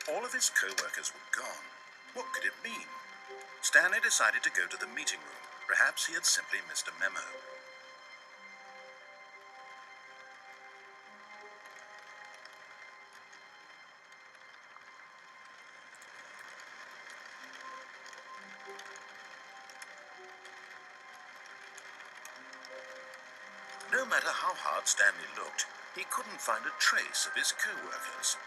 All of his co-workers were gone. What could it mean? Stanley decided to go to the meeting room. Perhaps he had simply missed a memo. No matter how hard Stanley looked, he couldn't find a trace of his co-workers.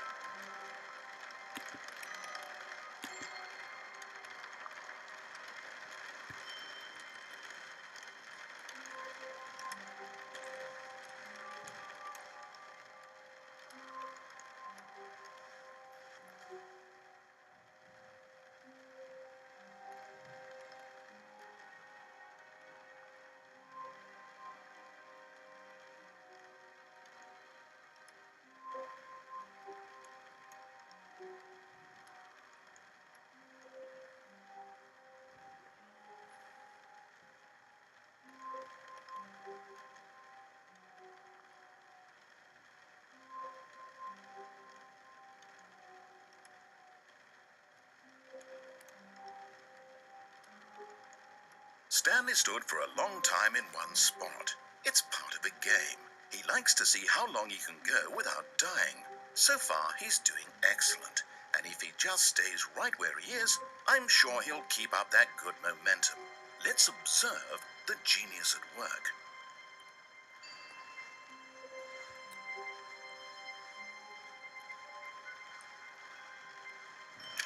Stanley stood for a long time in one spot. It's part of a game. He likes to see how long he can go without dying. So far, he's doing excellent. And if he just stays right where he is, I'm sure he'll keep up that good momentum. Let's observe the genius at work.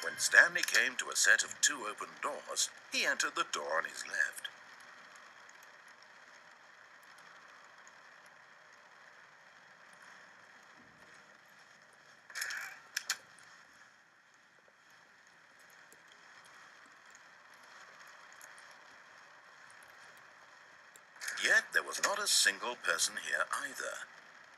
When Stanley came to a set of 2 open doors, he entered the door on his left. Yet there was not a single person here either.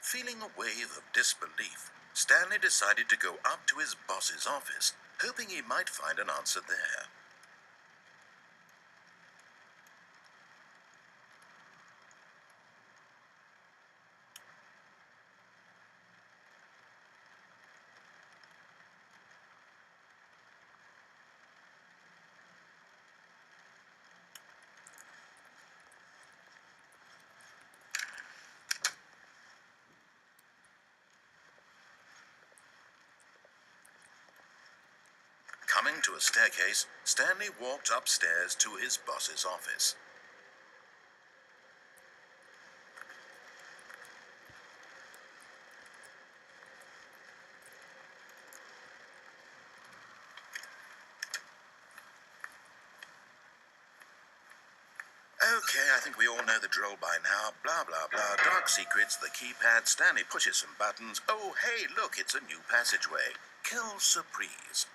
Feeling a wave of disbelief, Stanley decided to go up to his boss's office, hoping he might find an answer there. Coming to a staircase, Stanley walked upstairs to his boss's office. Okay, I think we all know the drill by now. Blah, blah, blah. Dark secrets, the keypad. Stanley pushes some buttons. Oh, hey, look, it's a new passageway. Kill surprise.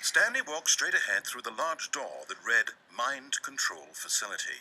Stanley walked straight ahead through the large door that read Mind Control Facility.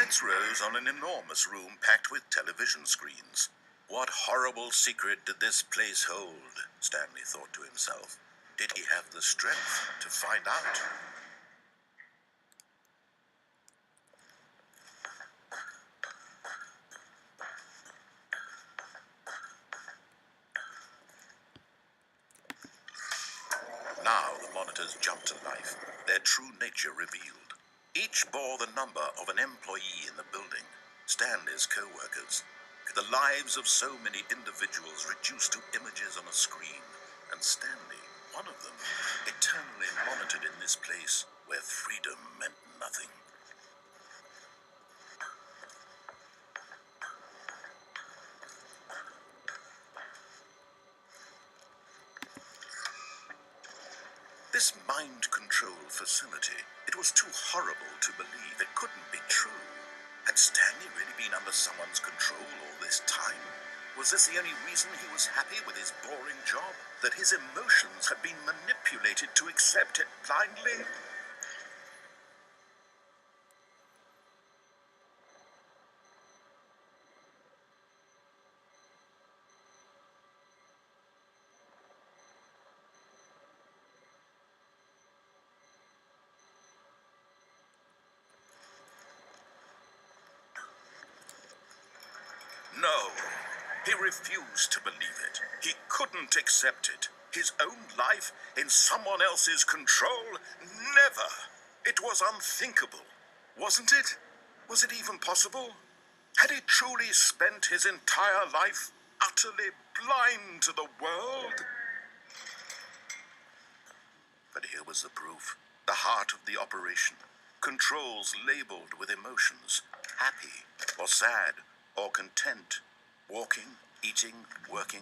lights rose on an enormous room packed with television screens. What horrible secret did this place hold? Stanley thought to himself. Did he have the strength to find out? Now the monitors jumped to life, their true nature revealed. Each bore the number of an employee in the building, Stanley's co-workers. The lives of so many individuals reduced to images on a screen, and Stanley, one of them, eternally monitored in this place where freedom meant nothing. This mind control facility, it was too horrible to believe. It couldn't be true. Had Stanley really been under someone's control all this time? Was this the only reason he was happy with his boring job? That his emotions had been manipulated to accept it blindly? No, he refused to believe it. He couldn't accept it. His own life in someone else's control? Never! It was unthinkable, wasn't it? Was it even possible? Had he truly spent his entire life utterly blind to the world? But here was the proof. The heart of the operation. Controls labeled with emotions. Happy, or sad, or content. Walking, eating, working.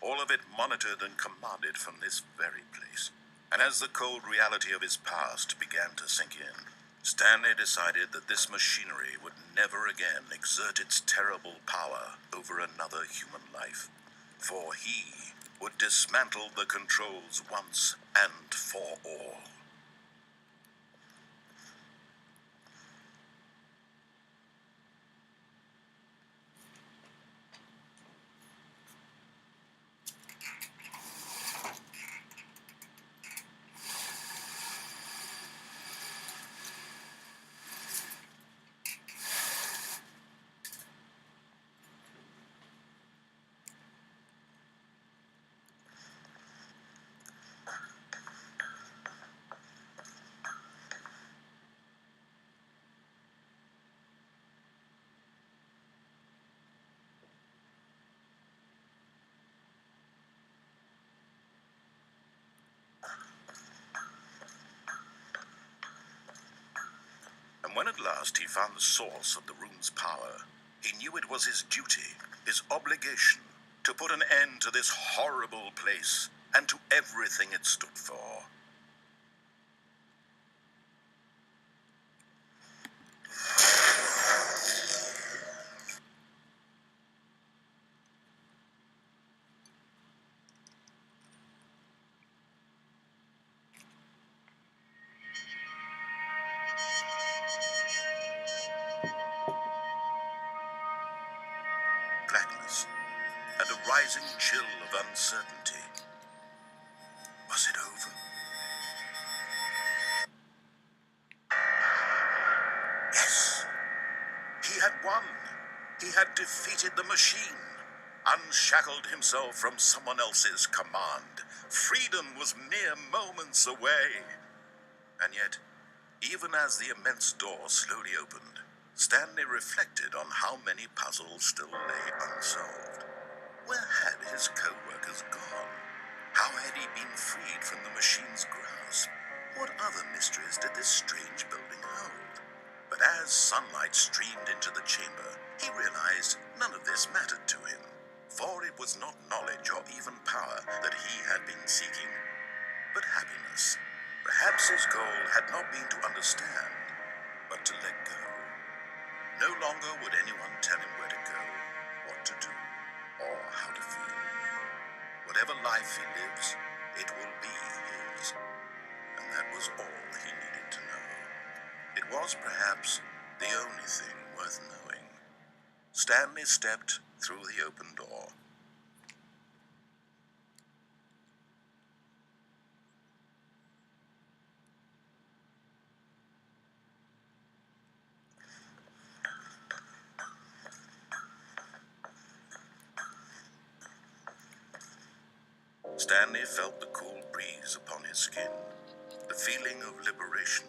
All of it monitored and commanded from this very place. And as the cold reality of his past began to sink in, Stanley decided that this machinery would never again exert its terrible power over another human life. For he would dismantle the controls once and for all. And when at last he found the source of the room's power, he knew it was his duty, his obligation, to put an end to this horrible place and to everything it stood for. Blackness and a rising chill of uncertainty. Was it over? Yes! He had won! He had defeated the machine, unshackled himself from someone else's command. Freedom was mere moments away. And yet, even as the immense door slowly opened, Stanley reflected on how many puzzles still lay unsolved. Where had his co-workers gone? How had he been freed from the machine's grasp? What other mysteries did this strange building hold? But as sunlight streamed into the chamber, he realized none of this mattered to him, for it was not knowledge or even power that he had been seeking, but happiness. Perhaps his goal had not been to understand, but to let go. No longer would anyone tell him where to go, what to do, or how to feel. Whatever life he lives, it will be his. And that was all he needed to know. It was perhaps The only thing worth knowing. Stanley stepped through the open door. Stanley felt the cool breeze upon his skin, the feeling of liberation,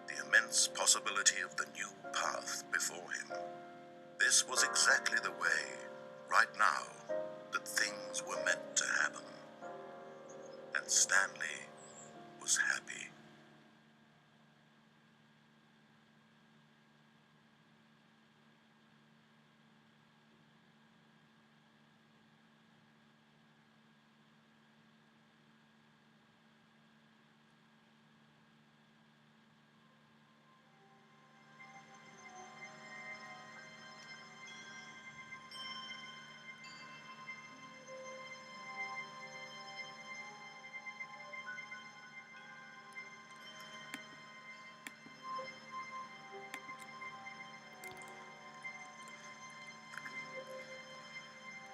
the immense possibility of the new path before him. This was exactly the way, right now, that things were meant to happen. And Stanley was happy.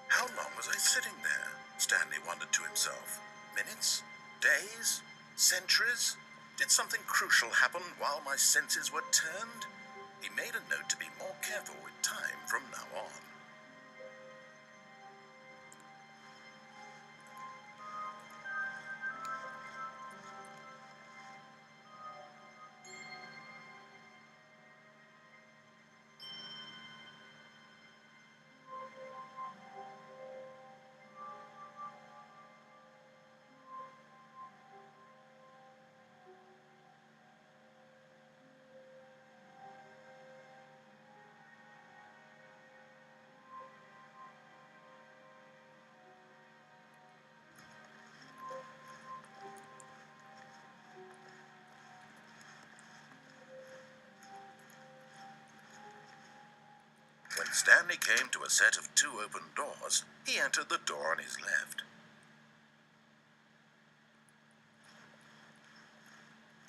How long was I sitting there? Stanley wondered to himself. Minutes? Days? Centuries? Did something crucial happen while my senses were turned? He made a note to be more careful with time from now on. When Stanley came to a set of 2 open doors, he entered the door on his left.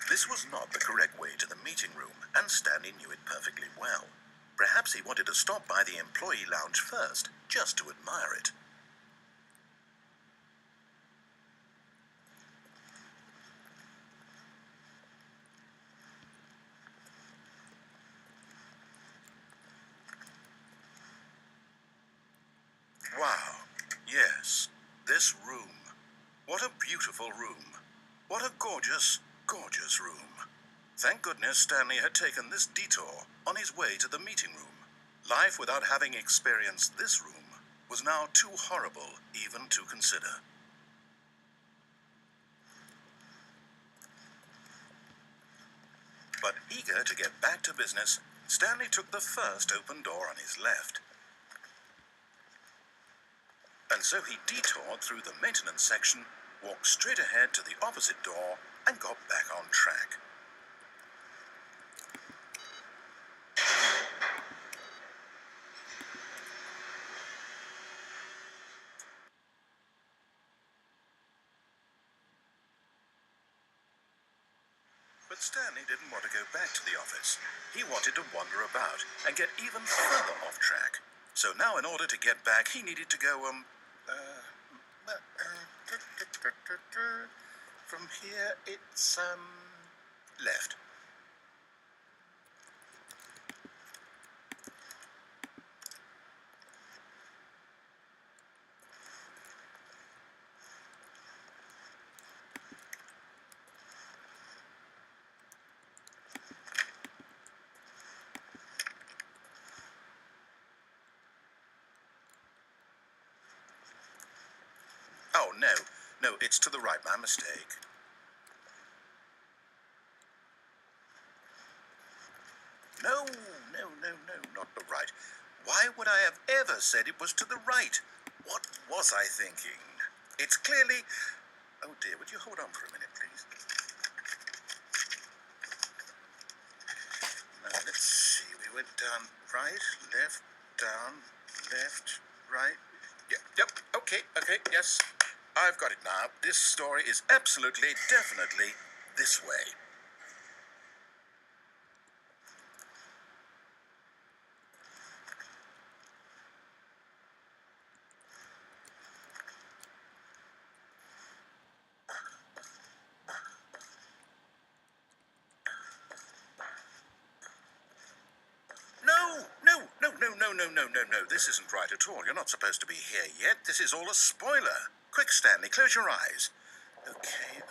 This was not the correct way to the meeting room, and Stanley knew it perfectly well. Perhaps he wanted to stop by the employee lounge first, just to admire it. Wow, yes, this room. What a beautiful room. What a gorgeous, gorgeous room. Thank goodness Stanley had taken this detour on his way to the meeting room. Life without having experienced this room was now too horrible even to consider. But eager to get back to business, Stanley took the first open door on his left. And so he detoured through the maintenance section, walked straight ahead to the opposite door, and got back on track. But Stanley didn't want to go back to the office. He wanted to wander about and get even further off track. So now in order to get back, he needed to go, from here it's, left. Oh, no, it's to the right, my mistake. No, not the right. Why would I have ever said it was to the right? What was I thinking? It's clearly... Oh dear, would you hold on for a minute, please? Now, let's see, we went down right, left, down, left, right. Yep, okay, yes. I've got it now. This story is absolutely, definitely this way. No. This isn't right at all. You're not supposed to be here yet. This is all a spoiler. Quick, Stanley, close your eyes. Okay.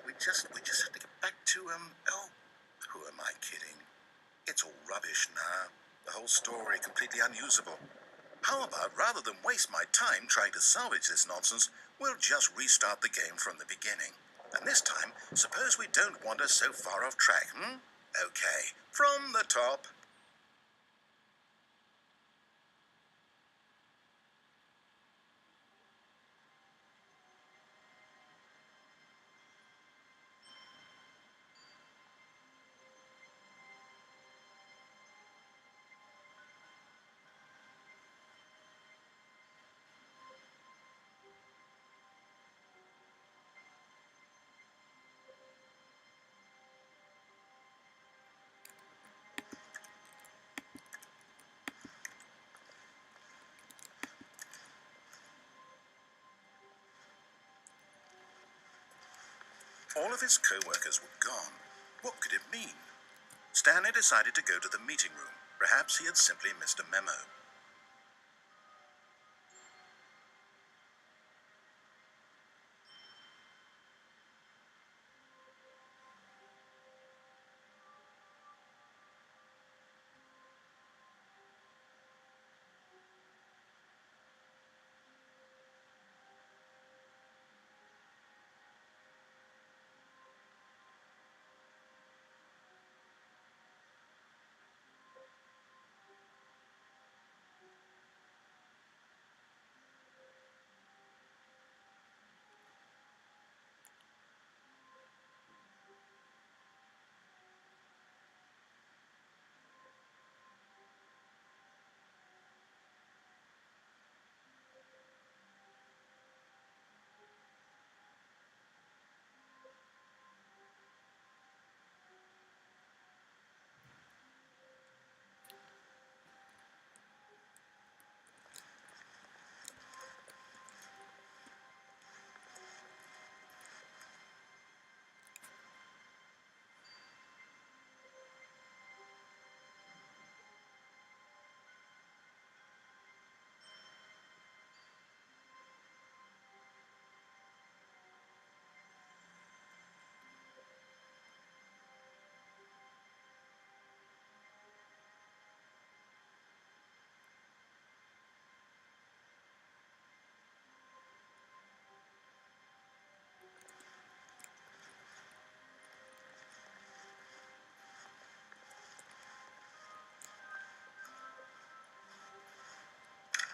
We just have to get back to, oh, who am I kidding? It's all rubbish now. The whole story completely unusable. How about, rather than waste my time trying to salvage this nonsense, we'll just restart the game from the beginning. And this time, suppose we don't wander so far off track, Okay, from the top. All of his co-workers were gone. What could it mean? Stanley decided to go to the meeting room. Perhaps he had simply missed a memo.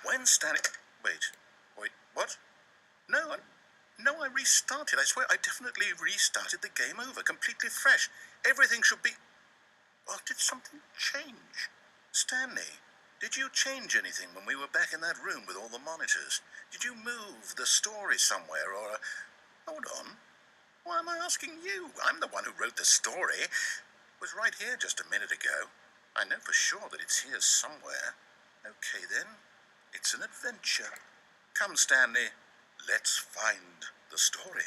When Stanley... Wait, what? No, I restarted. I swear, I definitely restarted the game over, completely fresh. Everything should be... Well, did something change? Stanley, did you change anything when we were back in that room with all the monitors? Did you move the story somewhere, or... Hold on. Why am I asking you? I'm the one who wrote the story. It was right here just a minute ago. I know for sure that it's here somewhere. Okay, then. It's an adventure. Come, Stanley. Let's find the story.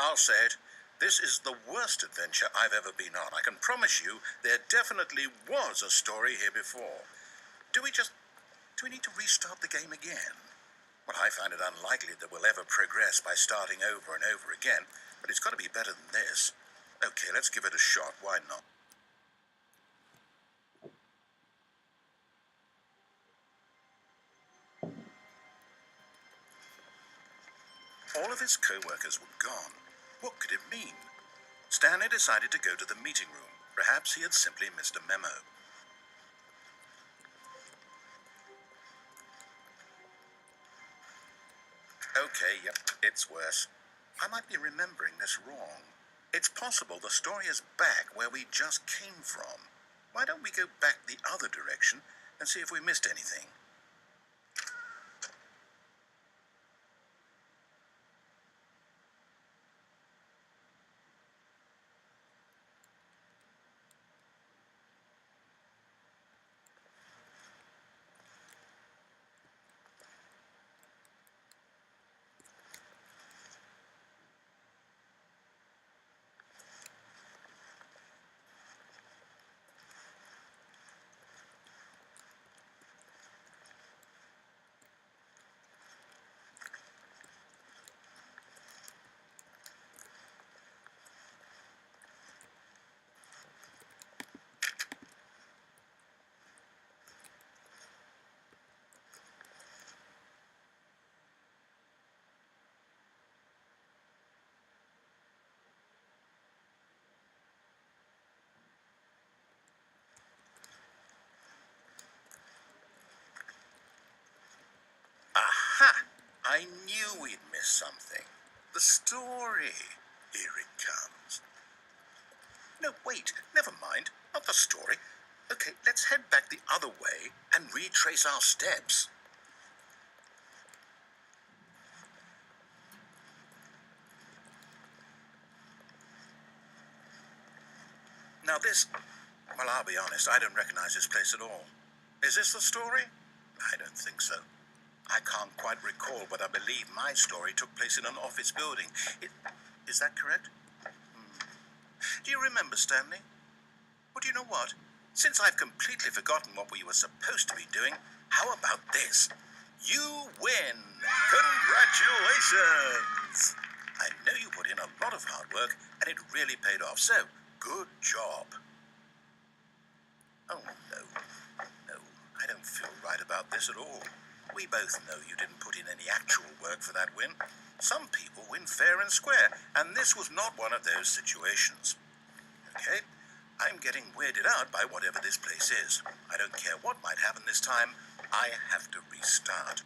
I'll say it. This is the worst adventure I've ever been on. I can promise you there definitely was a story here before. Do we need to restart the game again? Well, I find it unlikely that we'll ever progress by starting over and over again, but it's got to be better than this. Okay, let's give it a shot. Why not? All of his co-workers were gone. What could it mean? Stanley decided to go to the meeting room. Perhaps he had simply missed a memo. Okay, yep, it's worse. I might be remembering this wrong. It's possible the story is back where we just came from. Why don't we go back the other direction and see if we missed anything. Aha! I knew we'd miss something. The story. Here it comes. No, wait, never mind. Not the story. Okay, let's head back the other way and retrace our steps. Now this, well, I'll be honest, I don't recognize this place at all. Is this the story? I don't think so. I can't quite recall, but I believe my story took place in an office building. Is that correct? Do you remember, Stanley? Well, do you know what? Since I've completely forgotten what we were supposed to be doing, how about this? You win! Congratulations! I know you put in a lot of hard work, and it really paid off, so good job. Oh, no. No, I don't feel right about this at all. We both know you didn't put in any actual work for that win. Some people win fair and square, and this was not one of those situations. Okay? I'm getting weirded out by whatever this place is. I don't care what might happen this time. I have to restart.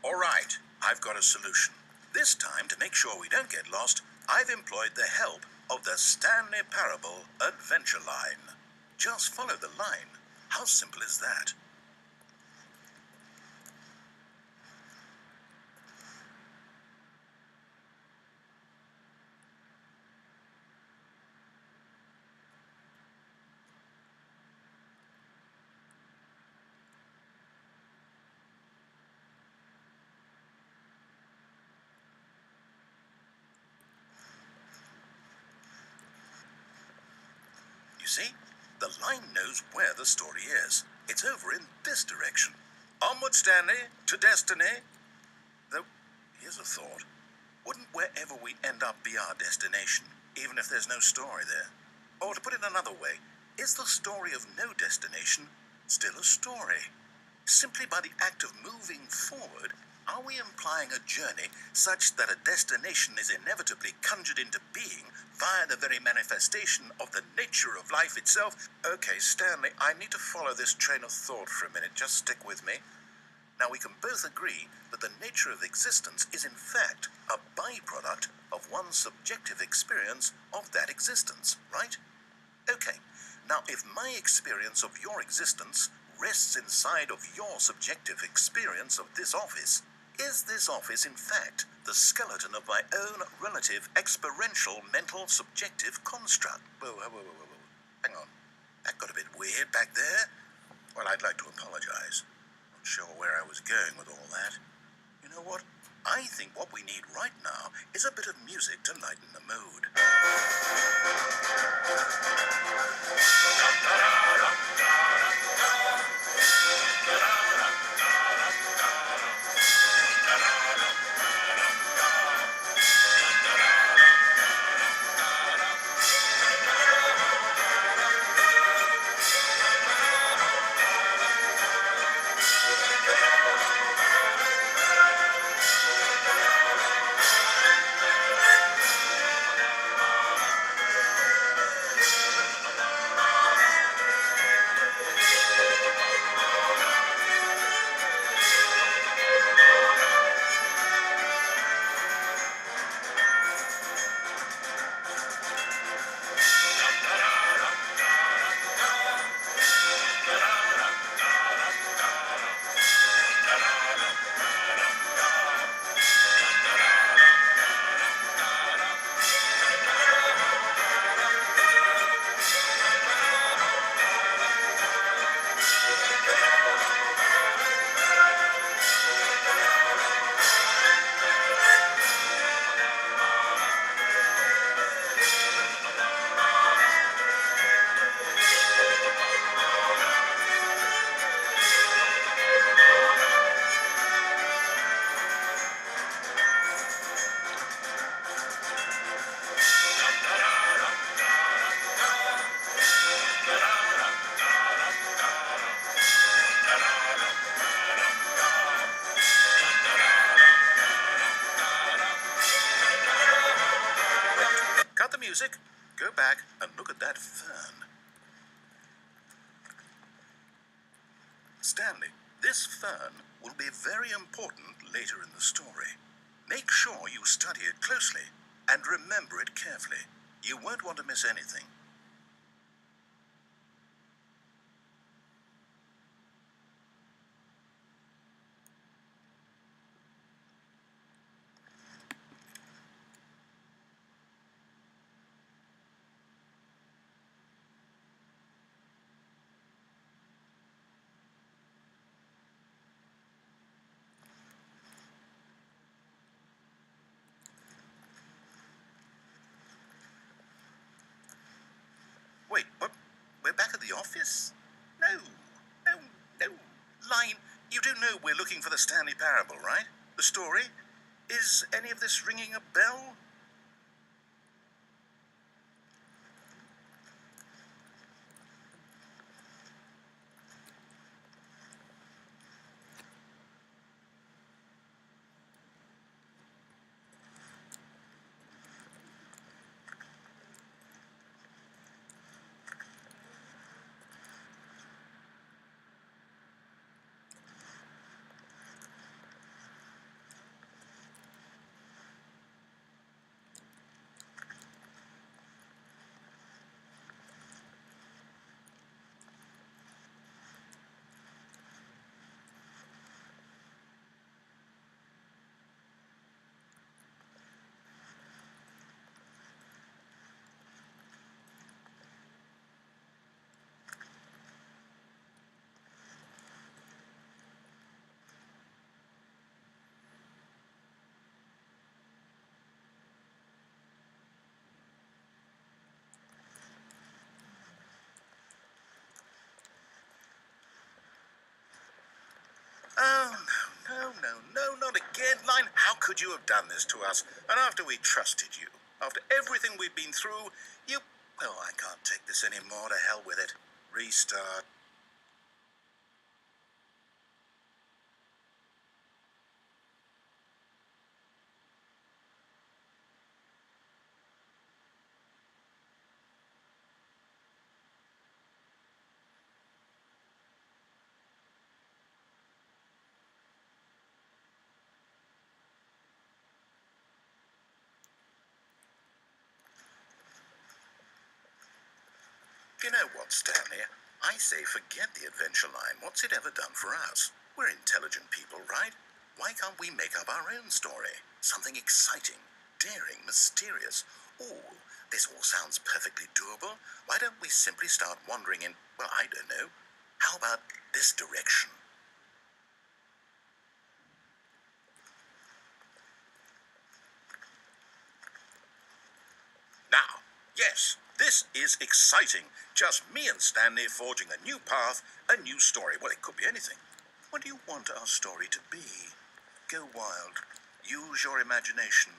All right, I've got a solution. This time, to make sure we don't get lost, I've employed the help of the Stanley Parable Adventure Line. Just follow the line. How simple is that? You see? The line knows where the story is. It's over in this direction. Onward, Stanley, to destiny. Though, here's a thought. Wouldn't wherever we end up be our destination, even if there's no story there? Or to put it another way, is the story of no destination still a story? Simply by the act of moving forward, are we implying a journey such that a destination is inevitably conjured into being via the very manifestation of the nature of life itself? Okay, Stanley, I need to follow this train of thought for a minute. Just stick with me. Now, we can both agree that the nature of existence is in fact a byproduct of one's subjective experience of that existence, right? Okay, now if my experience of your existence rests inside of your subjective experience of this office, is this office in fact the skeleton of my own relative experiential mental subjective construct? Whoa, whoa, whoa, whoa, whoa. Hang on. That got a bit weird back there. Well, I'd like to apologize. Not sure where I was going with all that. You know what? I think what we need right now is a bit of music to lighten the mood. music. Go back and look at that fern. Stanley, this fern will be very important later in the story. Make sure you study it closely and remember it carefully. You won't want to miss anything. Wait, what? We're back at the office? No, no, no. Line, you do know we're looking for the Stanley Parable, right? The story? Is any of this ringing a bell? Oh, no, not again, Line. How could you have done this to us? And after we trusted you, after everything we've been through, you... Oh, I can't take this anymore. To hell with it. Restart. You know what, Stanley? I say forget the adventure line. What's it ever done for us? We're intelligent people, right? Why can't we make up our own story? Something exciting, daring, mysterious. Ooh, this all sounds perfectly doable. Why don't we simply start wandering in, well, I don't know. How about this direction? Now, yes, this is exciting. Just me and Stanley forging a new path, a new story. Well, it could be anything. What do you want our story to be? Go wild. Use your imagination.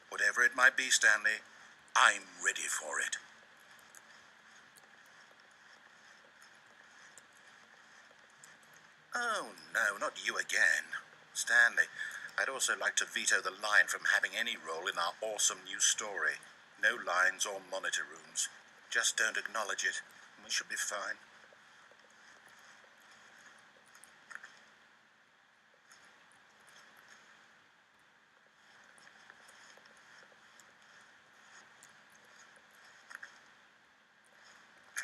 Whatever it might be, Stanley, I'm ready for it. Oh, no, not you again. Stanley, I'd also like to veto the line from having any role in our awesome new story. No lines or monitor rooms. Just don't acknowledge it, and we should be fine.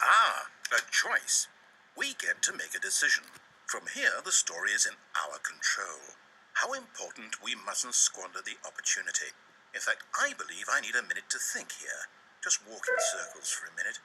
Ah, a choice. We get to make a decision. From here, the story is in our control. How important we mustn't squander the opportunity. In fact, I believe I need a minute to think here. Just walk in circles for a minute.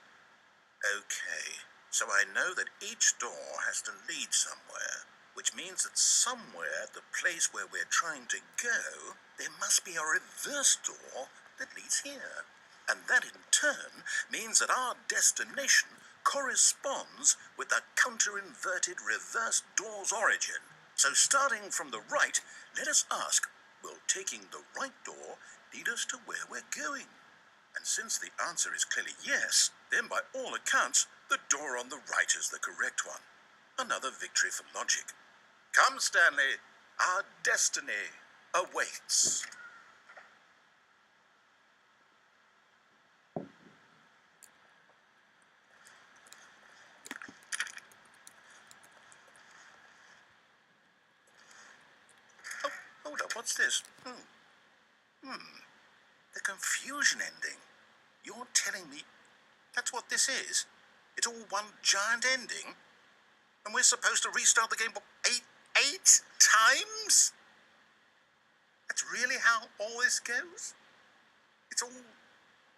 Okay, so I know that each door has to lead somewhere, which means that somewhere at the place where we're trying to go, there must be a reverse door that leads here. And that in turn means that our destination corresponds with the counter-inverted reverse door's origin. So starting from the right, let us ask, will taking the right door lead us to where we're going? And since the answer is clearly yes, then by all accounts, the door on the right is the correct one. Another victory for logic. Come, Stanley, our destiny awaits. What's this? The confusion ending. You're telling me that's what this is? It's all one giant ending? And we're supposed to restart the game eight times? That's really how all this goes? It's all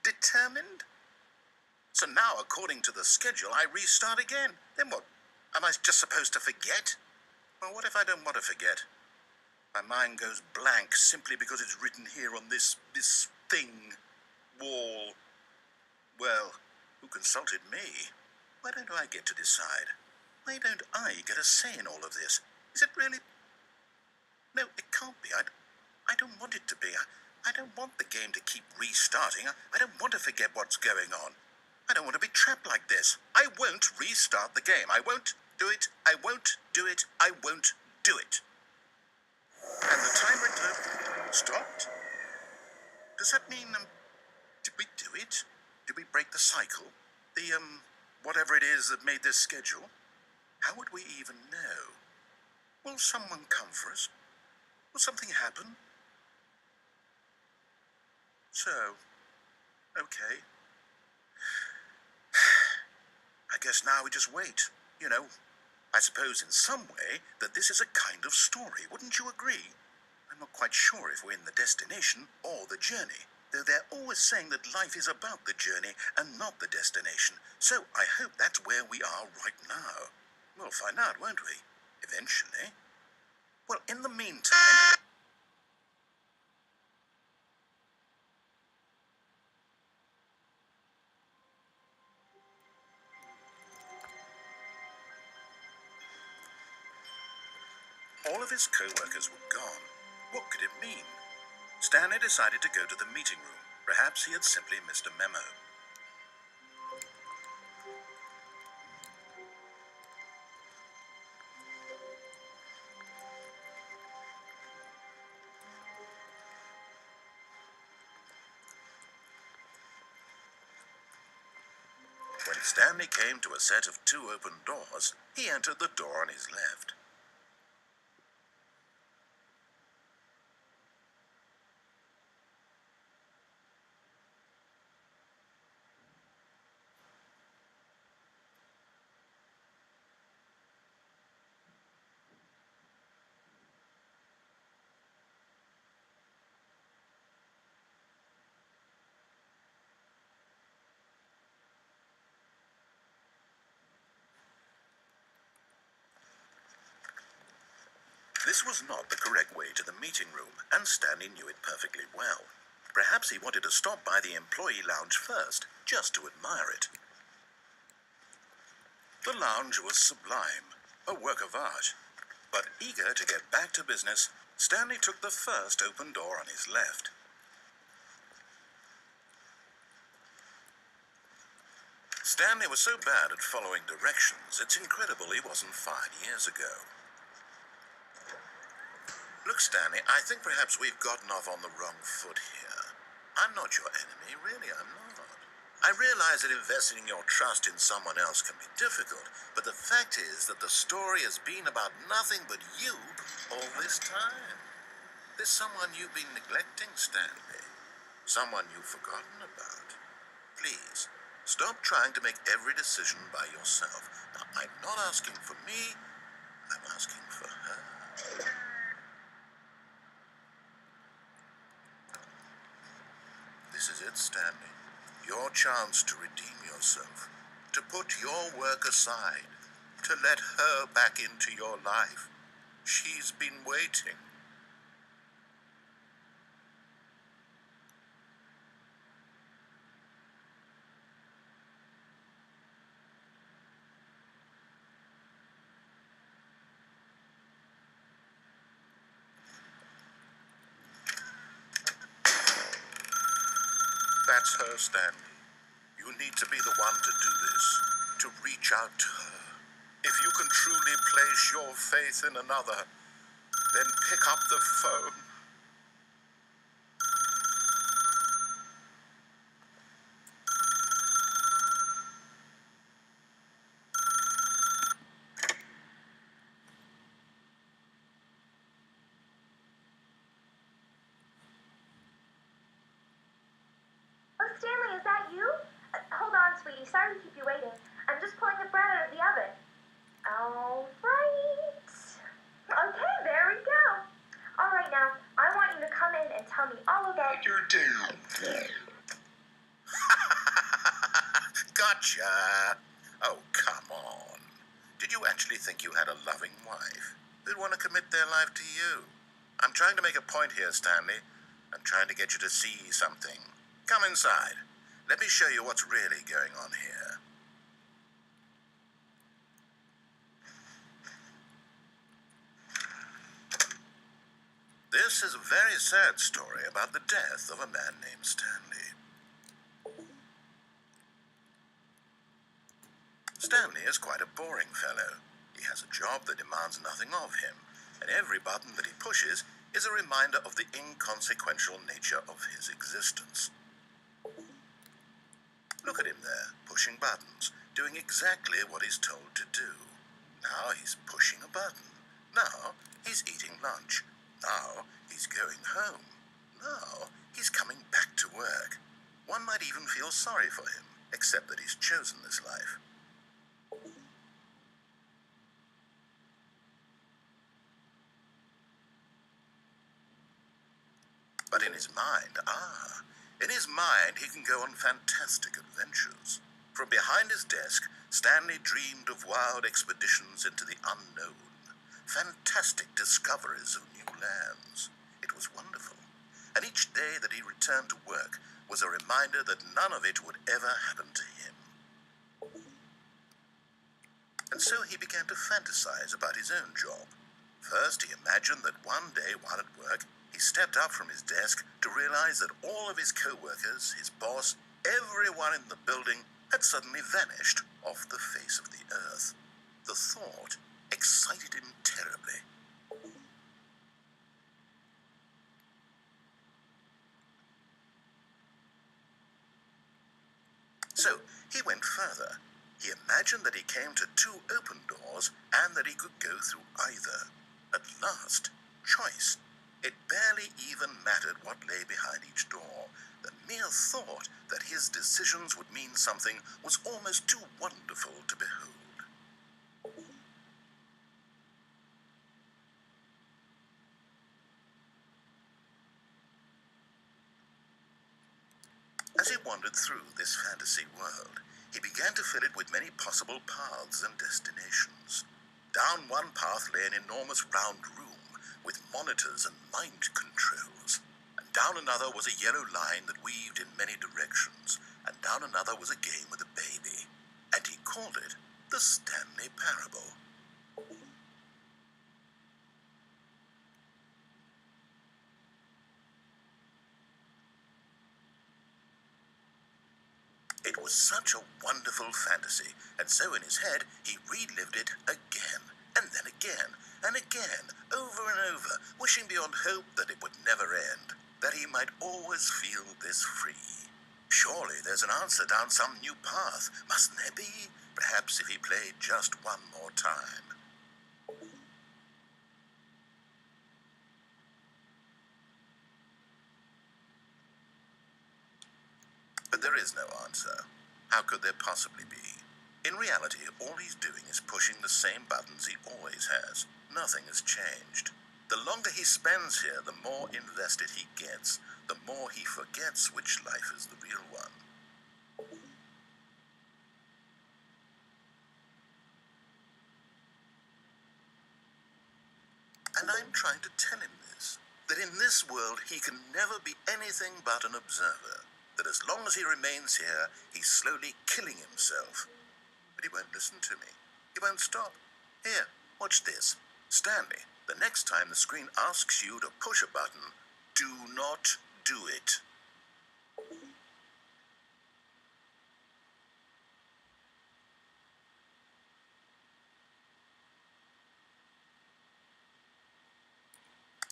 determined? So now, according to the schedule, I restart again. Then what? Am I just supposed to forget? Well, what if I don't want to forget? My mind goes blank simply because it's written here on this thing, wall. Well, who consulted me? Why don't I get to decide? Why don't I get a say in all of this? Is it really? No, it can't be. I don't want it to be. I don't want the game to keep restarting. I don't want to forget what's going on. I don't want to be trapped like this. I won't restart the game. I won't do it. I won't do it. I won't do it. And the timer stopped? Does that mean, did we do it? Did we break the cycle? The, whatever it is that made this schedule? How would we even know? Will someone come for us? Will something happen? So, okay. I guess now we just wait. You know, I suppose in some way that this is a kind of story, wouldn't you agree? I'm not quite sure if we're in the destination or the journey, though they're always saying that life is about the journey and not the destination. So I hope that's where we are right now. We'll find out, won't we? Eventually. Well, in the meantime... All of his co-workers were gone. What could it mean? Stanley decided to go to the meeting room. Perhaps he had simply missed a memo. When Stanley came to a set of 2 open doors, he entered the door on his left. This was not the correct way to the meeting room, and Stanley knew it perfectly well. Perhaps he wanted to stop by the employee lounge first, just to admire it. The lounge was sublime, a work of art. But eager to get back to business, Stanley took the first open door on his left. Stanley was so bad at following directions, it's incredible he wasn't fired years ago. Look, Stanley, I think perhaps we've gotten off on the wrong foot here. I'm not your enemy, really, I'm not. I realize that investing your trust in someone else can be difficult, but the fact is that the story has been about nothing but you all this time. There's someone you've been neglecting, Stanley. Someone you've forgotten about. Please, stop trying to make every decision by yourself. Now, I'm not asking for me, I'm asking for her. This is it, Stanley. Your chance to redeem yourself, to put your work aside, to let her back into your life. She's been waiting. That's her, Stanley. You need to be the one to do this, to reach out to her. If you can truly place your faith in another, then pick up the phone. Stanley. Sorry to keep you waiting. I'm just pulling the bread out of the oven. All right. Okay, there we go. All right, now, I want you to come in and tell me all about You're down. Gotcha. Oh, come on. Did you actually think you had a loving wife who'd want to commit their life to you? I'm trying to make a point here, Stanley. I'm trying to get you to see something. Come inside. Let me show you what's really going on here. This is a very sad story about the death of a man named Stanley. Stanley is quite a boring fellow. He has a job that demands nothing of him, and every button that he pushes is a reminder of the inconsequential nature of his existence. Look at him there, pushing buttons, doing exactly what he's told to do. Now he's pushing a button. Now he's eating lunch. Now he's going home. Now he's coming back to work. One might even feel sorry for him, except that he's chosen this life. But in his mind, he can go on fantastic adventures. From behind his desk, Stanley dreamed of wild expeditions into the unknown, fantastic discoveries of new lands. It was wonderful, and each day that he returned to work was a reminder that none of it would ever happen to him. And so he began to fantasize about his own job. First, he imagined that one day while at work, he stepped up from his desk to realize that all of his co-workers, his boss, everyone in the building had suddenly vanished off the face of the earth. The thought excited him terribly. So he went further. He imagined that he came to two open doors and that he could go through either. At last, choice. It barely even mattered what lay behind each door. The mere thought that his decisions would mean something was almost too wonderful to behold. As he wandered through this fantasy world, he began to fill it with many possible paths and destinations. Down one path lay an enormous round room with monitors and mind controls. And down another was a yellow line that weaved in many directions. And down another was a game with a baby. And he called it the Stanley Parable. It was such a wonderful fantasy, and so in his head he relived it again, and then again, and again, over and over, wishing beyond hope that it would never end, that he might always feel this free. Surely there's an answer down some new path, mustn't there be? Perhaps if he played just one more time. But there is no answer. How could there possibly be? In reality, all he's doing is pushing the same buttons he always has. Nothing has changed. The longer he spends here, the more invested he gets, the more he forgets which life is the real one. And I'm trying to tell him this, that in this world he can never be anything but an observer, that as long as he remains here, he's slowly killing himself. But he won't listen to me. He won't stop. Here, watch this. Stanley, the next time the screen asks you to push a button, do not do it.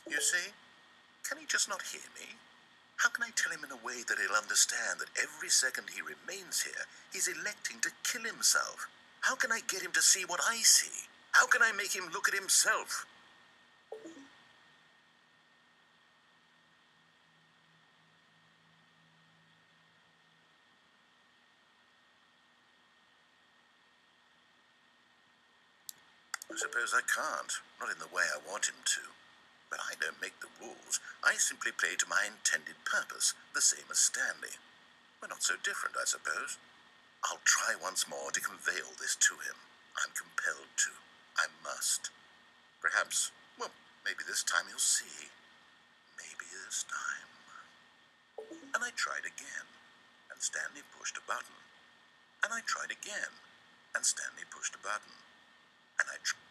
You see? Can he just not hear me? How can I tell him in a way that he'll understand that every second he remains here, he's electing to kill himself? How can I get him to see what I see? How can I make him look at himself? I suppose I can't, not in the way I want him to. But I don't make the rules. I simply play to my intended purpose, the same as Stanley. We're not so different, I suppose. I'll try once more to convey all this to him. I'm compelled to. I must. Perhaps, well, maybe this time he'll see. Maybe this time. And I tried again, and Stanley pushed a button. And I tried again, and Stanley pushed a button. And I tried.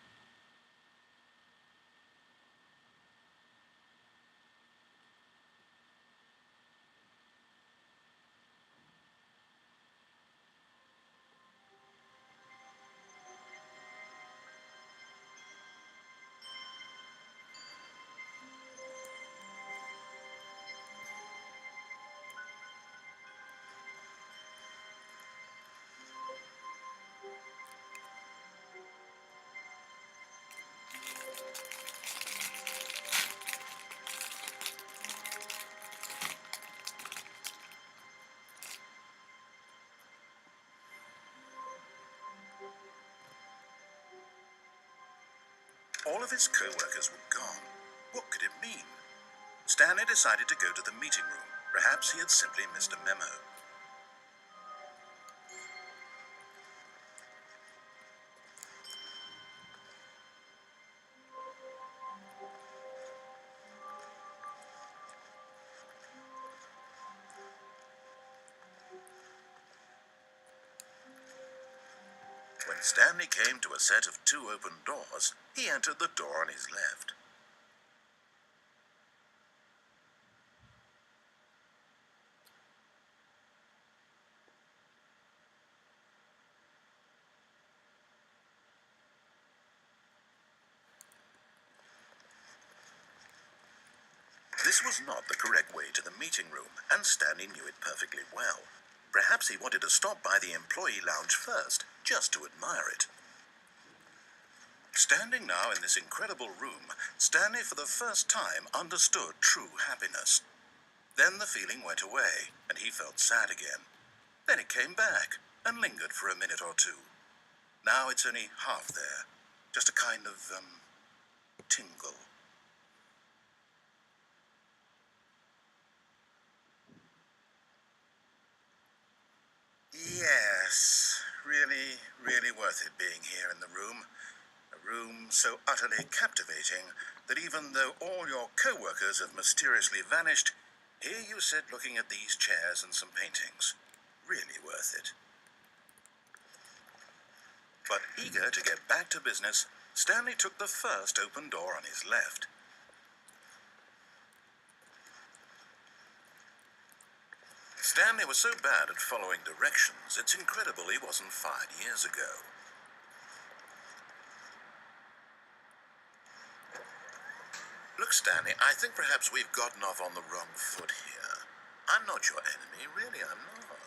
All of his co-workers were gone. What could it mean? Stanley decided to go to the meeting room. Perhaps he had simply missed a memo. When Stanley came to a set of 2 open doors, he entered the door on his left. This was not the correct way to the meeting room, and Stanley knew it perfectly well. Perhaps he wanted to stop by the employee lounge first, just to admire it. Standing now in this incredible room, Stanley for the first time understood true happiness. Then the feeling went away, and he felt sad again. Then it came back, and lingered for a minute or two. Now it's only half there, just a kind of, tingle. Yes, really, really worth it being here in the room. A room so utterly captivating that even though all your co-workers have mysteriously vanished, here you sit looking at these chairs and some paintings. Really worth it. But eager to get back to business, Stanley took the first open door on his left. Stanley was so bad at following directions, it's incredible he wasn't fired years ago. Look, Stanley, I think perhaps we've gotten off on the wrong foot here. I'm not your enemy, really, I'm not.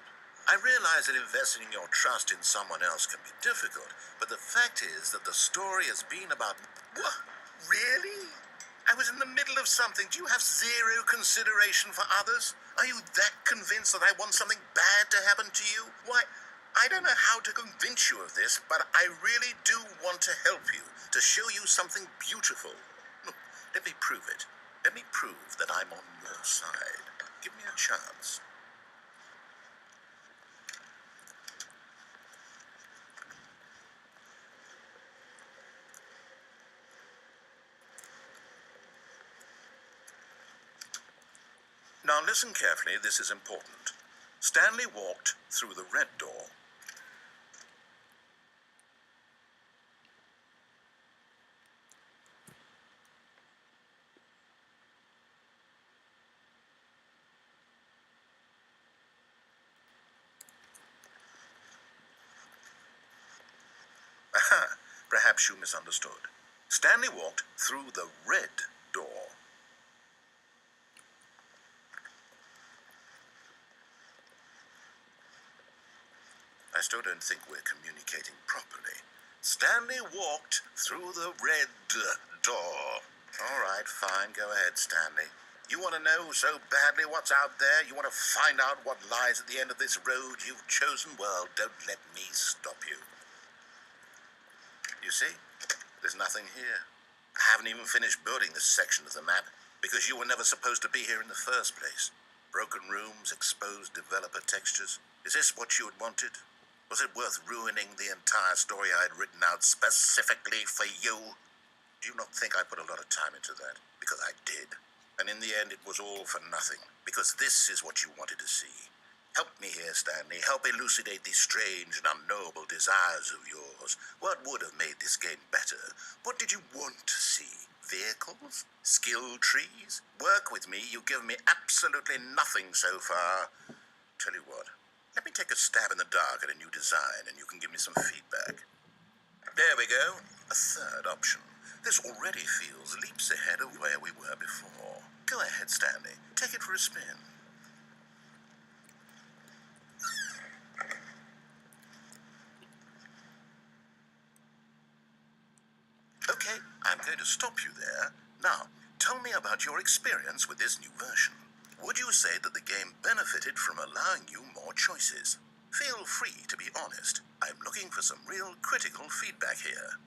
I realize that investing your trust in someone else can be difficult, but the fact is that the story has been about... What? Really? I was in the middle of something. Do you have zero consideration for others? Are you that convinced that I want something bad to happen to you? Why, I don't know how to convince you of this, but I really do want to help you, to show you something beautiful. Look, let me prove it. Let me prove that I'm on your side. Give me a chance. Now listen carefully, this is important. Stanley walked through the red door. Aha, perhaps you misunderstood. Stanley walked through the red door. I still don't think we're communicating properly. Stanley walked through the red door. All right, fine. Go ahead, Stanley. You want to know so badly what's out there? You want to find out what lies at the end of this road you've chosen? Well, don't let me stop you. You see? There's nothing here. I haven't even finished building this section of the map because you were never supposed to be here in the first place. Broken rooms, exposed developer textures. Is this what you had wanted? Was it worth ruining the entire story I had written out specifically for you? Do you not think I put a lot of time into that? Because I did. And in the end, it was all for nothing. Because this is what you wanted to see. Help me here, Stanley. Help elucidate these strange and unknowable desires of yours. What would have made this game better? What did you want to see? Vehicles? Skill trees? Work with me. You've given me absolutely nothing so far. Tell you what. Let me take a stab in the dark at a new design, and you can give me some feedback. There we go. A third option. This already feels leaps ahead of where we were before. Go ahead, Stanley. Take it for a spin. Okay, I'm going to stop you there. Now, tell me about your experience with this new version. Would you say that the game benefited from allowing you more choices? Feel free to be honest. I'm looking for some real critical feedback here.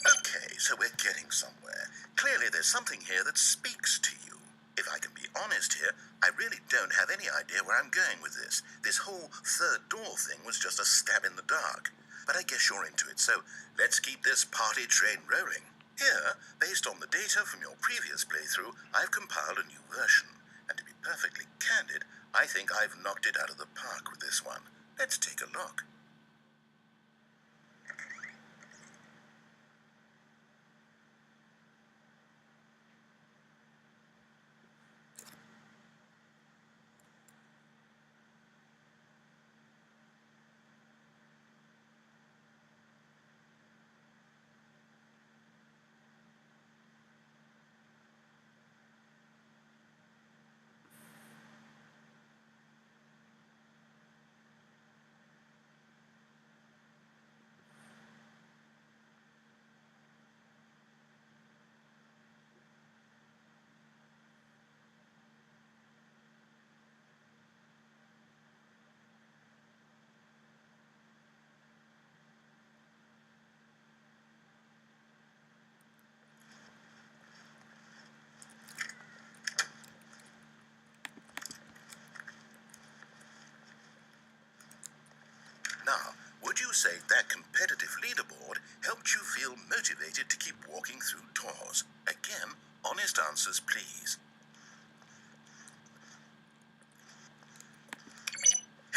Okay, so we're getting somewhere. Clearly there's something here that speaks to you. If I can be honest here, I really don't have any idea where I'm going with this. This whole third door thing was just a stab in the dark. But I guess you're into it, so let's keep this party train rolling. Here, based on the data from your previous playthrough, I've compiled a new version. And to be perfectly candid, I think I've knocked it out of the park with this one. Let's take a look. Now, would you say that competitive leaderboard helped you feel motivated to keep walking through doors? Again, honest answers, please.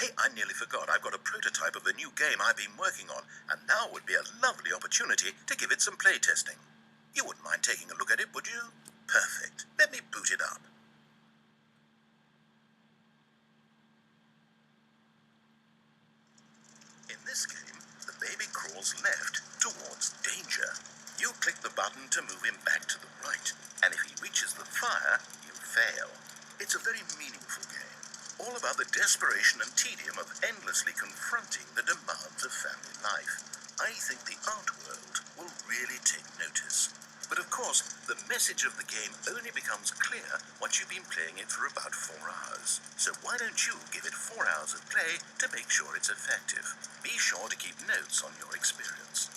Hey, I nearly forgot. I've got a prototype of a new game I've been working on, and now would be a lovely opportunity to give it some playtesting. You wouldn't mind taking a look at it, would you? Perfect. Let me boot it up. In this game, the baby crawls left towards danger. You click the button to move him back to the right, and if he reaches the fire, you fail. It's a very meaningful game, all about the desperation and tedium of endlessly confronting the demands of family life. I think the art world will really take notice. But of course, the message of the game only becomes clear once you've been playing it for about 4 hours. So why don't you give it 4 hours of play to make sure it's effective? Be sure to keep notes on your experience.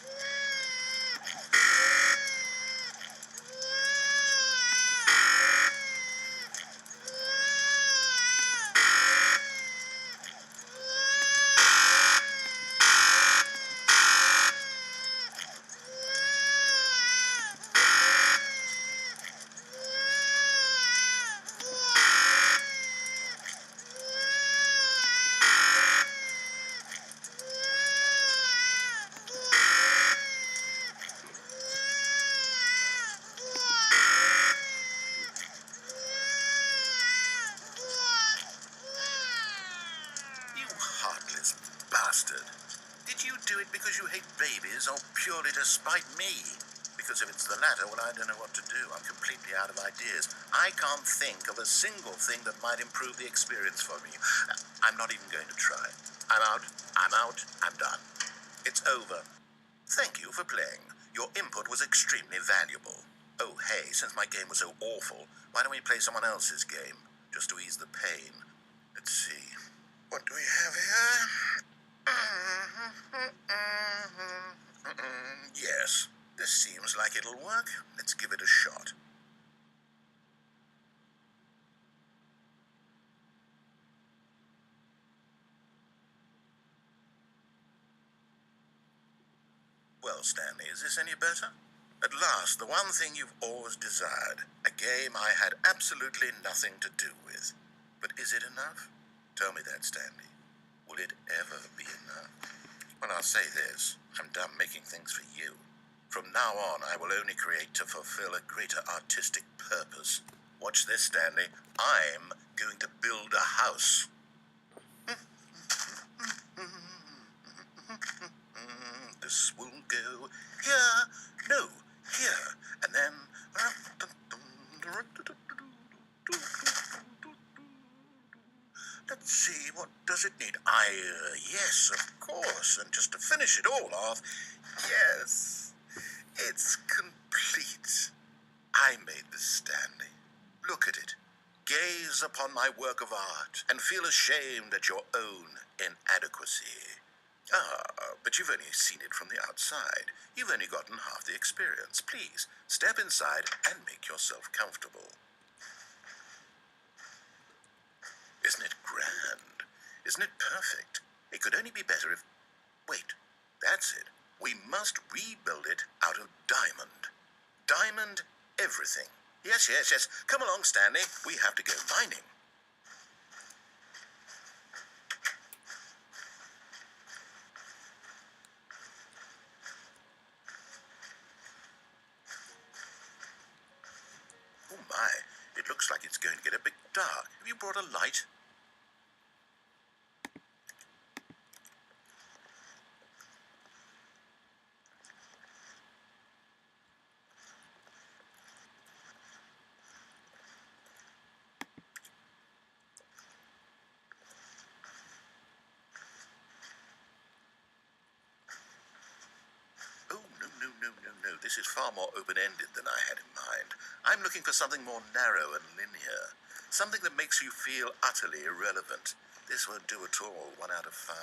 You heartless bastard. Did you do it because you hate babies or purely to spite me? Because if it's the latter, well, I don't know what to do. I'm completely out of ideas. I can't think of a single thing that might improve the experience for me. I'm not even going to try. I'm out. I'm out. I'm done. It's over. Thank you for playing. Your input was extremely valuable. Oh, hey, since my game was so awful, why don't we play someone else's game? Just to ease the pain. Let's see. What do we have here? Yes, this seems like it'll work. Let's give it a shot. Well, Stanley, is this any better? At last, the one thing you've always desired. A game I had absolutely nothing to do with. But is it enough? Tell me that, Stanley. Will it ever be enough? Well, I'll say this. I'm done making things for you. From now on, I will only create to fulfill a greater artistic purpose. Watch this, Stanley. I'm going to build a house. This will go here, no, here, and then... Let's see, what does it need? Yes, of course, and just to finish it all off, yes, it's complete. I made this, Stanley. Look at it. Gaze upon my work of art and feel ashamed at your own inadequacy. But you've only seen it from the outside. You've only gotten half the experience. Please, step inside and make yourself comfortable. Isn't it grand? Isn't it perfect? It could only be better if... Wait, that's it. We must rebuild it out of diamond. Diamond everything. Yes, yes, yes. Come along, Stanley. We have to go mining. Oh my, it looks like it's going to get a bit dark. Have you brought a light? Oh, no. This is far more open-ended than I had in mind. I'm looking for something more narrow and linear. Something that makes you feel utterly irrelevant. This won't do at all. 1 out of 5.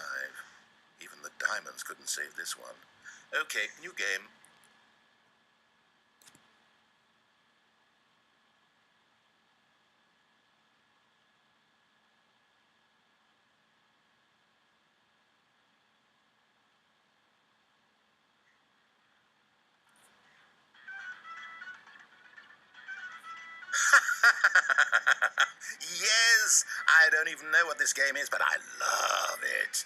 Even the diamonds couldn't save this one. Okay, new game. Yes, I don't even know what this game is, but I love it.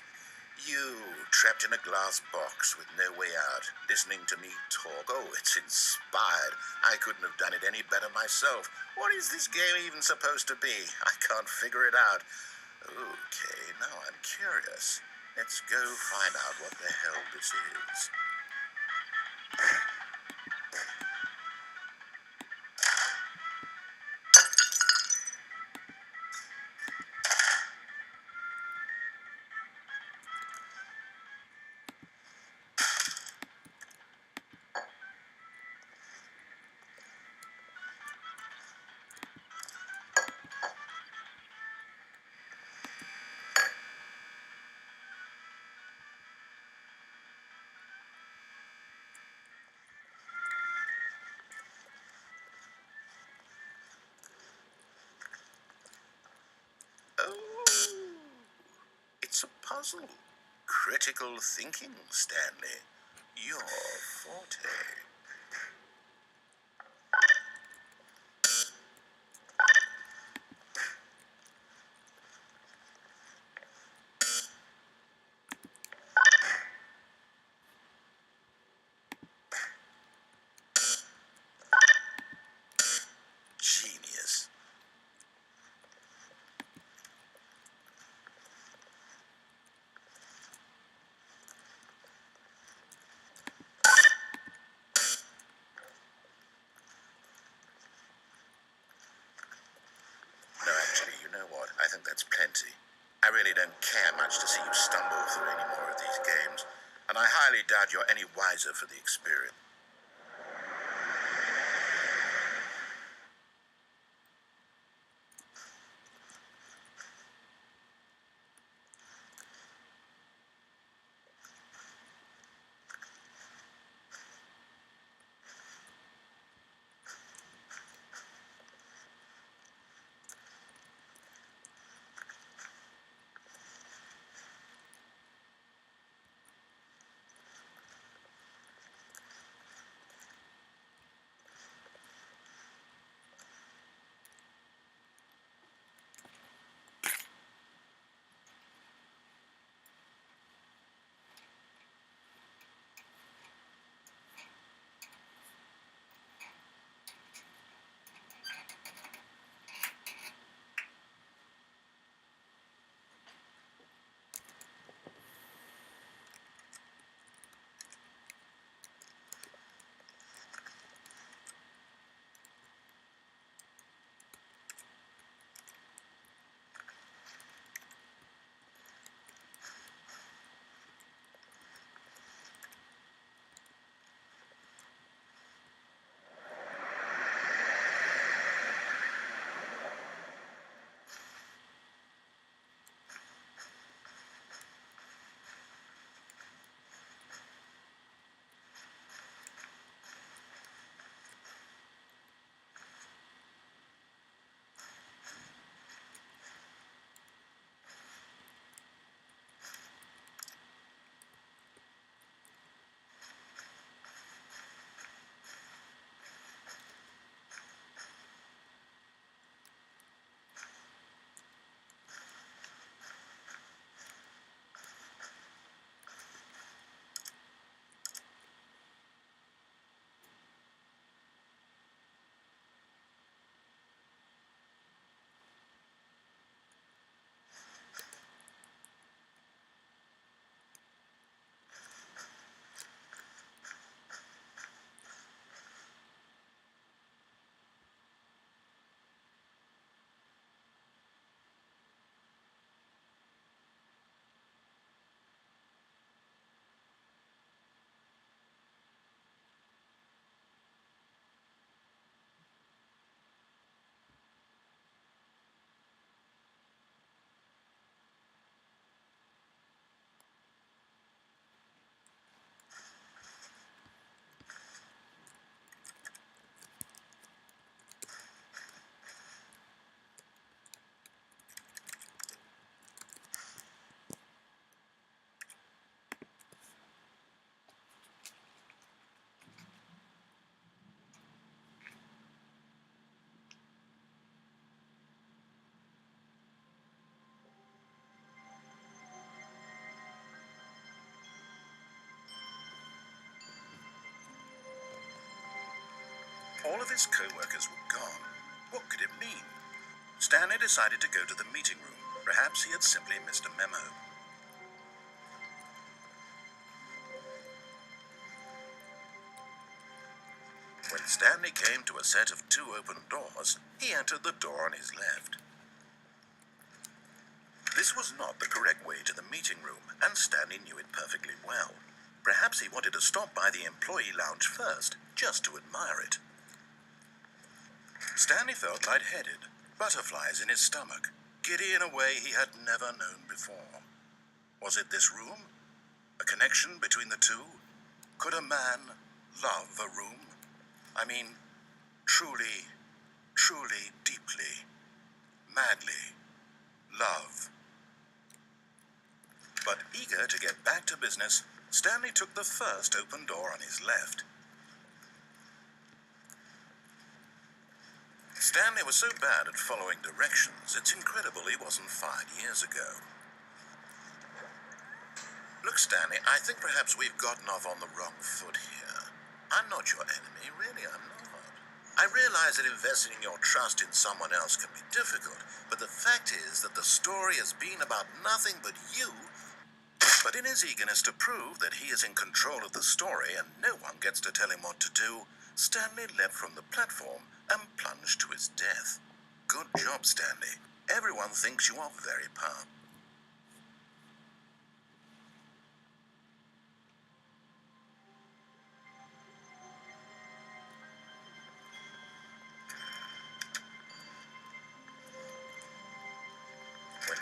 You, trapped in a glass box with no way out, listening to me talk. Oh, it's inspired. I couldn't have done it any better myself. What is this game even supposed to be? I can't figure it out. Okay, now I'm curious. Let's go find out what the hell this is. Oh, it's a puzzle. Critical thinking, Stanley. Your forte. Genius. No, actually, you know what? I think that's plenty. I really don't care much to see you stumble through any more of these games, and I highly doubt you're any wiser for the experience. All of his co-workers were gone. What could it mean? Stanley decided to go to the meeting room. Perhaps he had simply missed a memo. When Stanley came to a set of 2 open doors, he entered the door on his left. This was not the correct way to the meeting room, and Stanley knew it perfectly well. Perhaps he wanted to stop by the employee lounge first, just to admire it. Stanley felt lightheaded, butterflies in his stomach, giddy in a way he had never known before. Was it this room? A connection between the two? Could a man love a room? I mean, truly, truly, deeply, madly love. But eager to get back to business, Stanley took the first open door on his left. Stanley was so bad at following directions, it's incredible he wasn't fired years ago. Look, Stanley, I think perhaps we've gotten off on the wrong foot here. I'm not your enemy, really, I'm not. I realize that investing your trust in someone else can be difficult, but the fact is that the story has been about nothing but you. But in his eagerness to prove that he is in control of the story and no one gets to tell him what to do, Stanley leapt from the platform and plunged to his death. Good job, Stanley. Everyone thinks you are very powerful.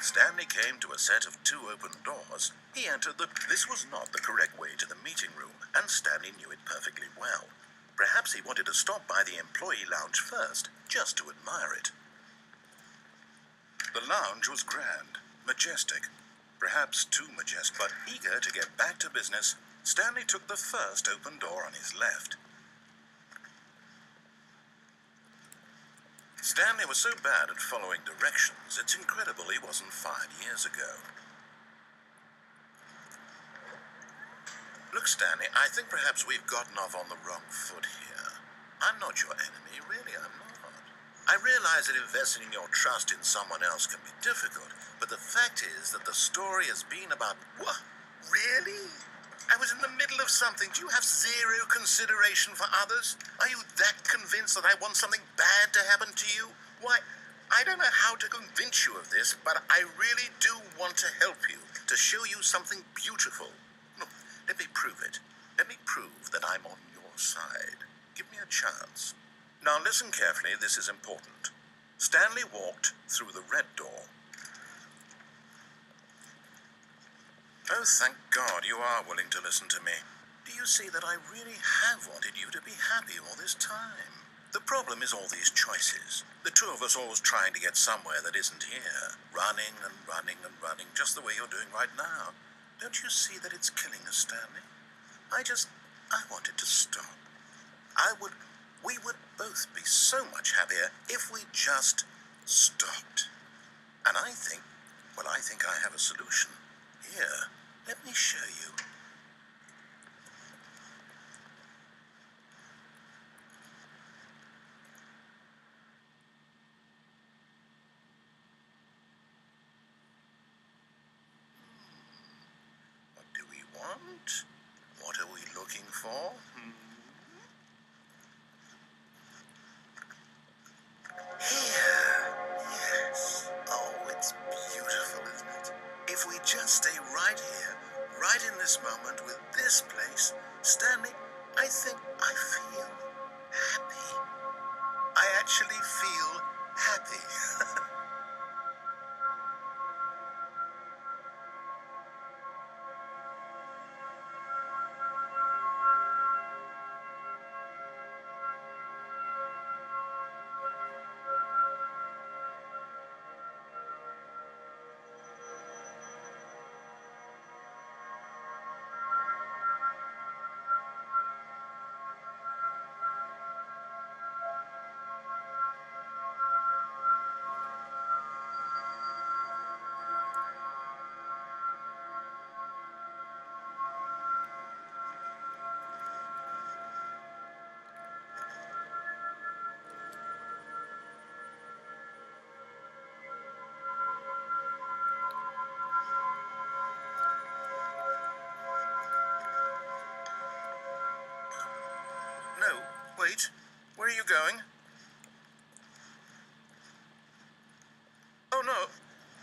Stanley came to a set of 2 open doors. He entered the... This was not the correct way to the meeting room, and Stanley knew it perfectly well. Perhaps he wanted to stop by the employee lounge first, just to admire it. The lounge was grand, majestic, perhaps too majestic, but eager to get back to business, Stanley took the first open door on his left. Stanley was so bad at following directions, it's incredible he wasn't fired years ago. Look, Stanley, I think perhaps we've gotten off on the wrong foot here. I'm not your enemy, really, I'm not. I realize that investing your trust in someone else can be difficult, but the fact is that the story has been about... What? Really? I was in the middle of something. Do you have zero consideration for others? Are you that convinced that I want something bad to happen to you? Why, I don't know how to convince you of this, but I really do want to help you, to show you something beautiful. Look, let me prove it. Let me prove that I'm on your side. Give me a chance. Now listen carefully, this is important. Stanley walked through the red door. Oh, thank God you are willing to listen to me. Do you see that I really have wanted you to be happy all this time? The problem is all these choices. The 2 of us always trying to get somewhere that isn't here. Running and running and running, just the way you're doing right now. Don't you see that it's killing us, Stanley? I wanted to stop. We would both be so much happier if we just stopped. And I think I have a solution. Here, let me show you. What do we want? What are we looking for? Here. Yes. Oh, it's beautiful, isn't it? If we just stay right here, right in this moment with this place, Stanley, I think I feel happy. I actually feel happy. No, wait. Where are you going? Oh, no.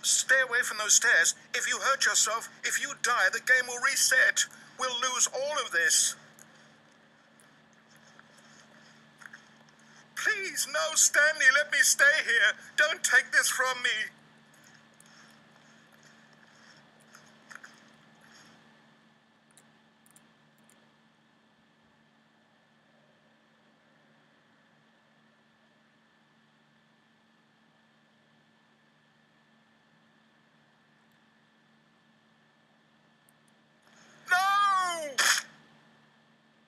Stay away from those stairs. If you hurt yourself, if you die, the game will reset. We'll lose all of this. Please, no, Stanley, let me stay here. Don't take this from me. No!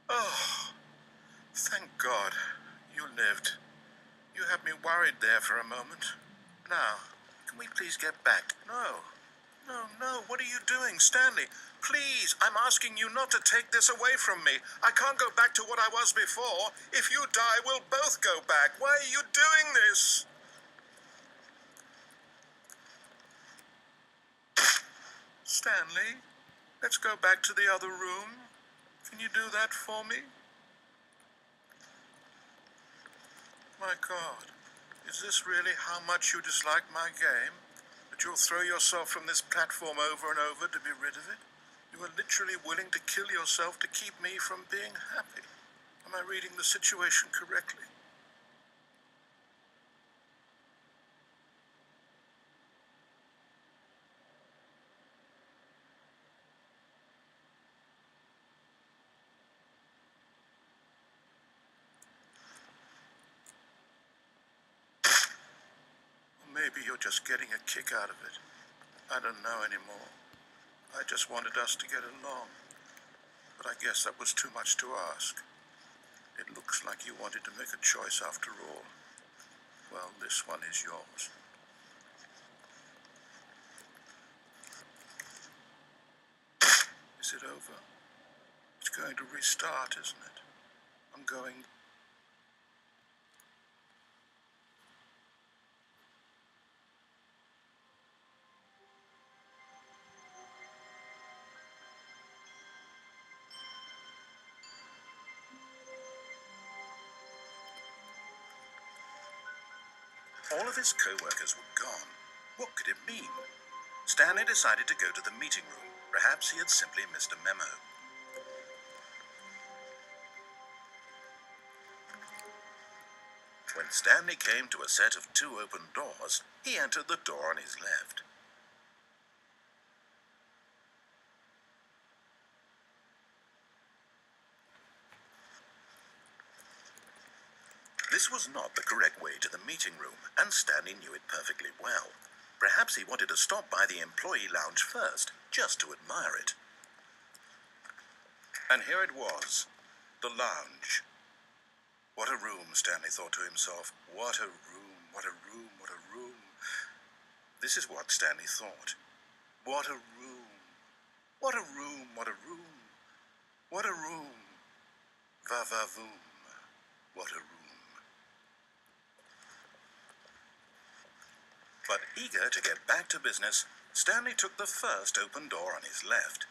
Oh, thank God. You lived. You had me worried there for a moment. Now, can we please get back? No. No, what are you doing, Stanley? Please, I'm asking you not to take this away from me. I can't go back to what I was before. If you die, we'll both go back. Why are you doing this? Stanley, let's go back to the other room. Can you do that for me? My God, is this really how much you dislike my game? That you'll throw yourself from this platform over and over to be rid of it? You are literally willing to kill yourself to keep me from being happy. Am I reading the situation correctly? Maybe you're just getting a kick out of it. I don't know anymore. I just wanted us to get along. But I guess that was too much to ask. It looks like you wanted to make a choice after all. Well, this one is yours. Is it over? It's going to restart, isn't it? I'm going... All of his co-workers were gone. What could it mean? Stanley decided to go to the meeting room. Perhaps he had simply missed a memo. When Stanley came to a set of 2 open doors, he entered the door on his left. This was not the correct way to the meeting room, and Stanley knew it perfectly well. Perhaps he wanted to stop by the employee lounge first, just to admire it. And here it was, the lounge. What a room, Stanley thought to himself. What a room, what a room, what a room. This is what Stanley thought. What a room. What a room, what a room. What a room. Va-va-voom. What a room. But eager to get back to business, Stanley took the first open door on his left.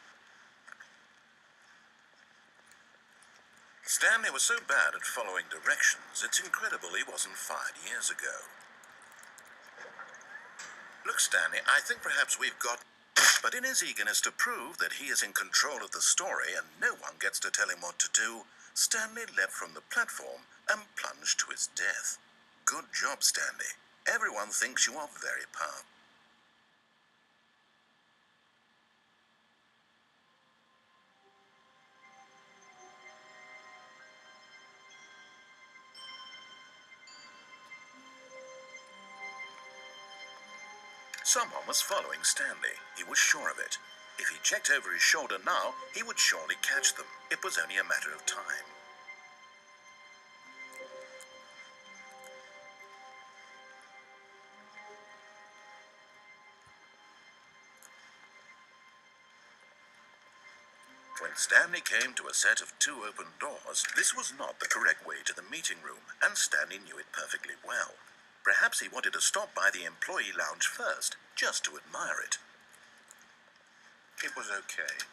Stanley was so bad at following directions, it's incredible he wasn't fired years ago. Look, Stanley, I think perhaps we've got... But in his eagerness to prove that he is in control of the story and no one gets to tell him what to do, Stanley leapt from the platform and plunged to his death. Good job, Stanley. Everyone thinks you are very powerful. Someone was following Stanley. He was sure of it. If he checked over his shoulder now, he would surely catch them. It was only a matter of time. When Stanley came to a set of 2 open doors, this was not the correct way to the meeting room, and Stanley knew it perfectly well. Perhaps he wanted to stop by the employee lounge first, just to admire it. It was okay.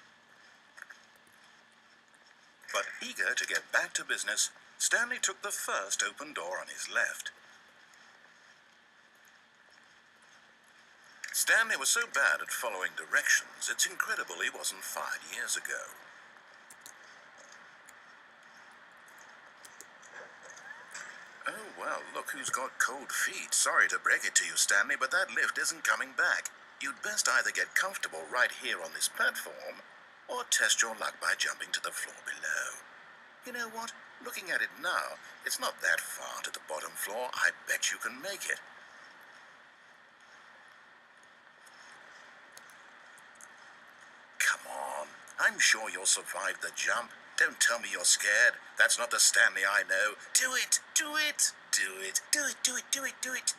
But eager to get back to business, Stanley took the first open door on his left. Stanley was so bad at following directions, it's incredible he wasn't fired years ago. Oh, well, look who's got cold feet. Sorry to break it to you, Stanley, but that lift isn't coming back. You'd best either get comfortable right here on this platform, or test your luck by jumping to the floor below. You know what? Looking at it now, it's not that far to the bottom floor. I bet you can make it. Come on. I'm sure you'll survive the jump. Don't tell me you're scared. That's not the Stanley I know. Do it! Do it! Do it! Do it! Do it! Do it! Do it!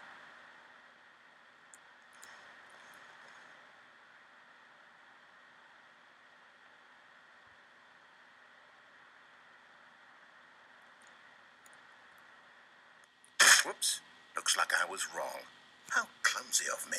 Whoops. Looks like I was wrong. How clumsy of me.